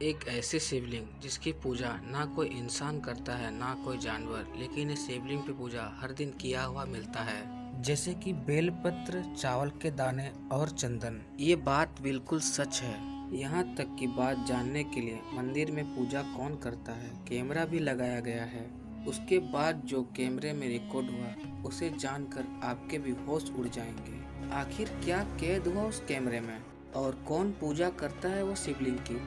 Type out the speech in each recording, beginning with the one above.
एक ऐसी शिवलिंग जिसकी पूजा ना कोई इंसान करता है ना कोई जानवर, लेकिन इस शिवलिंग पे पूजा हर दिन किया हुआ मिलता है, जैसे कि बेलपत्र, चावल के दाने और चंदन। ये बात बिल्कुल सच है। यहाँ तक की बात जानने के लिए मंदिर में पूजा कौन करता है कैमरा भी लगाया गया है। उसके बाद जो कैमरे में रिकॉर्ड हुआ उसे जानकर आपके भी होश उड़ जाएंगे। आखिर क्या कैद हुआ उस कैमरे में और कौन पूजा करता है वो शिवलिंग की,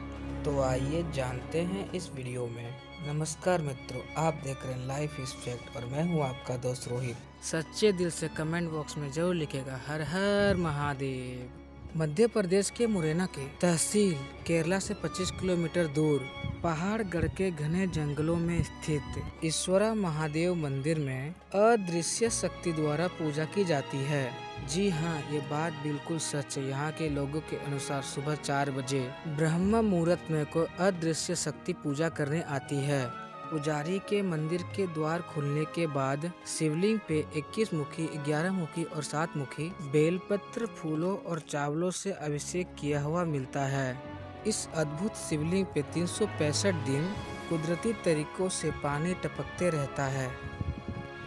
तो आइए जानते हैं इस वीडियो में। नमस्कार मित्रों, आप देख रहे हैं लाइफ इज फैक्ट और मैं हूं आपका दोस्त रोहित। सच्चे दिल से कमेंट बॉक्स में जरूर लिखेगा हर हर महादेव। मध्य प्रदेश के मुरैना के तहसील केरला से 25 किलोमीटर दूर पहाड़गढ़ के घने जंगलों में स्थित ईश्वरा महादेव मंदिर में अदृश्य शक्ति द्वारा पूजा की जाती है। जी हाँ, ये बात बिल्कुल सच है। यहाँ के लोगों के अनुसार सुबह 4 बजे ब्रह्म मुहूर्त में कोई अदृश्य शक्ति पूजा करने आती है। पुजारी के मंदिर के द्वार खुलने के बाद शिवलिंग पे 21 मुखी, 11 मुखी और 7 मुखी बेलपत्र, फूलों और चावलों से अभिषेक किया हुआ मिलता है। इस अद्भुत शिवलिंग पे 365 दिन कुदरती तरीकों से पानी टपकते रहता है।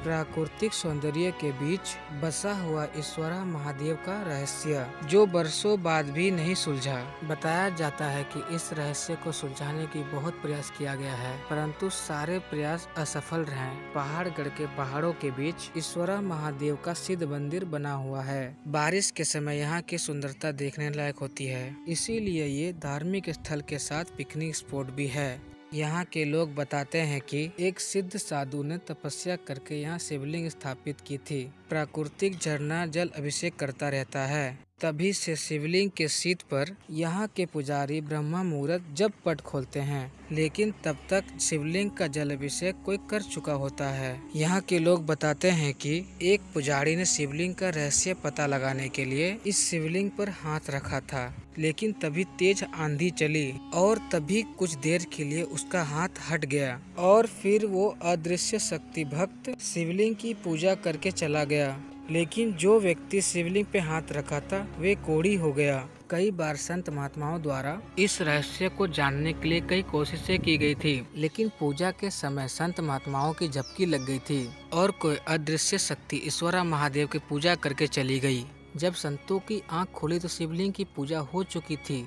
प्राकृतिक सौंदर्य के बीच बसा हुआ ईश्वरा महादेव का रहस्य जो बरसों बाद भी नहीं सुलझा। बताया जाता है कि इस रहस्य को सुलझाने की बहुत प्रयास किया गया है, परंतु सारे प्रयास असफल रहे। पहाड़गढ़ के पहाड़ों के बीच ईश्वरा महादेव का सिद्ध मंदिर बना हुआ है। बारिश के समय यहाँ की सुंदरता देखने लायक होती है, इसीलिए ये धार्मिक स्थल के साथ पिकनिक स्पॉट भी है। यहाँ के लोग बताते हैं कि एक सिद्ध साधु ने तपस्या करके यहाँ शिवलिंग स्थापित की थी। प्राकृतिक झरना जल अभिषेक करता रहता है, तभी से शिवलिंग के शीत पर यहाँ के पुजारी ब्रह्म मुहूर्त जब पट खोलते हैं, लेकिन तब तक शिवलिंग का जल अभिषेक कोई कर चुका होता है। यहाँ के लोग बताते हैं कि एक पुजारी ने शिवलिंग का रहस्य पता लगाने के लिए इस शिवलिंग पर हाथ रखा था, लेकिन तभी तेज आंधी चली और तभी कुछ देर के लिए उसका हाथ हट गया और फिर वो अदृश्य शक्ति भक्त शिवलिंग की पूजा करके चला गया। लेकिन जो व्यक्ति शिवलिंग पे हाथ रखा था वे कोढ़ी हो गया। कई बार संत महात्माओं द्वारा इस रहस्य को जानने के लिए कई कोशिशें की गई थी, लेकिन पूजा के समय संत महात्माओं की झपकी लग गई थी और कोई अदृश्य शक्ति ईश्वरा महादेव की पूजा करके चली गई। जब संतों की आंख खुली तो शिवलिंग की पूजा हो चुकी थी।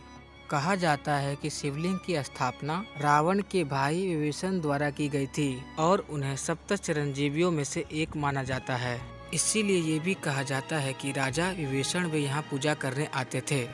कहा जाता है कि शिवलिंग की स्थापना रावण के भाई विभीषण द्वारा की गई थी और उन्हें सप्त चिरंजीवियों में से एक माना जाता है। इसीलिए ये भी कहा जाता है कि राजा विभीषण भी यहाँ पूजा करने आते थे।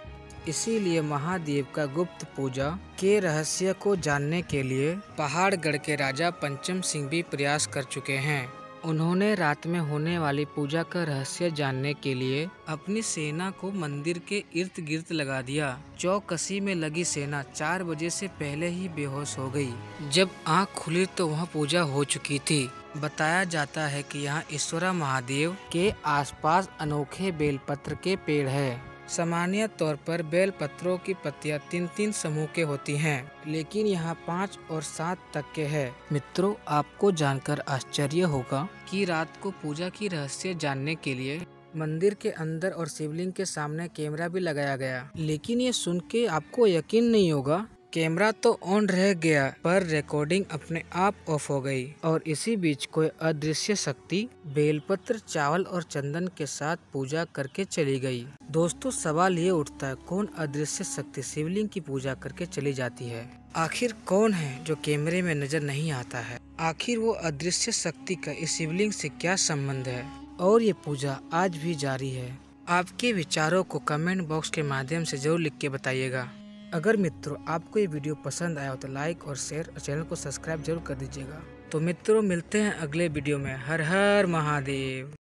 इसीलिए महादेव का गुप्त पूजा के रहस्य को जानने के लिए पहाड़गढ़ के राजा पंचम सिंह भी प्रयास कर चुके हैं। उन्होंने रात में होने वाली पूजा का रहस्य जानने के लिए अपनी सेना को मंदिर के इर्द गिर्द लगा दिया। चौकसी में लगी सेना 4 बजे से पहले ही बेहोश हो गई। जब आंख खुली तो वहां पूजा हो चुकी थी। बताया जाता है कि यहाँ ईश्वरा महादेव के आसपास अनोखे बेलपत्र के पेड़ है। सामान्य तौर पर बेल पत्रों की पत्तियां 3-3 समूह के होती हैं, लेकिन यहाँ 5 और 7 तक के हैं। मित्रों, आपको जानकर आश्चर्य होगा कि रात को पूजा की रहस्य जानने के लिए मंदिर के अंदर और शिवलिंग के सामने कैमरा भी लगाया गया। लेकिन ये सुन के आपको यकीन नहीं होगा, कैमरा तो ऑन रह गया पर रिकॉर्डिंग अपने आप ऑफ हो गई और इसी बीच कोई अदृश्य शक्ति बेलपत्र, चावल और चंदन के साथ पूजा करके चली गई। दोस्तों, सवाल ये उठता है, कौन अदृश्य शक्ति शिवलिंग की पूजा करके चली जाती है? आखिर कौन है जो कैमरे में नजर नहीं आता है? आखिर वो अदृश्य शक्ति का इस शिवलिंग से क्या संबंध है? और ये पूजा आज भी जारी है। आपके विचारों को कमेंट बॉक्स के माध्यम से जरूर लिख के बताइएगा। अगर मित्रों आपको ये वीडियो पसंद आया हो तो लाइक और शेयर और चैनल को सब्सक्राइब जरूर कर दीजिएगा। तो मित्रों, मिलते हैं अगले वीडियो में। हर हर महादेव।